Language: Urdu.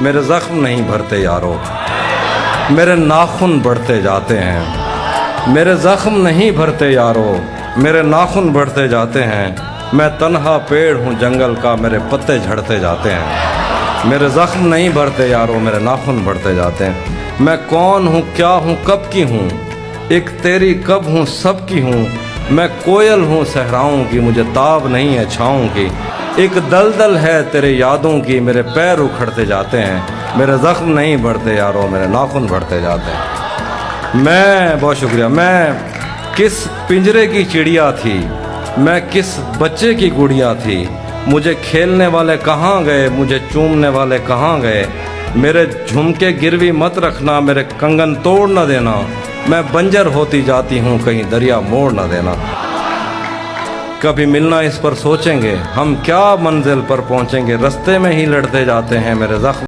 میرے زخم نہیں بھرتے یارو، میرے ناخن بڑھتے جاتے ہیں۔ میرے زخم نہیں بھرتے یارو، میرے ناخن بڑھتے جاتے ہیں۔ میں تنہا پیڑ ہوں جنگل کا، میرے پتے جھڑتے جاتے ہیں۔ میرے زخم نہیں بھرتے یارو، میرے ناخن بڑھتے جاتے ہیں۔ میں کون ہوں، کیا ہوں، کب کی ہوں، ایک تیری کب ہوں، سب کی ہوں۔ میں کوئل ہوں صحراؤں کی، مجھے تاب نہیں ہے چھاؤں کی۔ ایک دلدل ہے تیرے یادوں کی، میرے پیر اکھڑتے جاتے ہیں۔ میرے زخم نہیں بڑھتے یارو، میرے ناخن بڑھتے جاتے ہیں۔ بہت شکریہ۔ میں کس پنجرے کی چڑیا تھی، میں کس بچے کی گڑیا تھی۔ مجھے کھیلنے والے کہاں گئے، مجھے چومنے والے کہاں گئے۔ میرے جھمکے گروی مت رکھنا، میرے کنگن توڑ نہ دینا۔ میں بنجر ہوتی جاتی ہوں، کہیں دریا موڑ نہ دینا۔ کبھی ملنا اس پر سوچیں گے، ہم کیا منزل پر پہنچیں گے، رستے میں ہی لڑتے جاتے ہیں۔ میرے زخم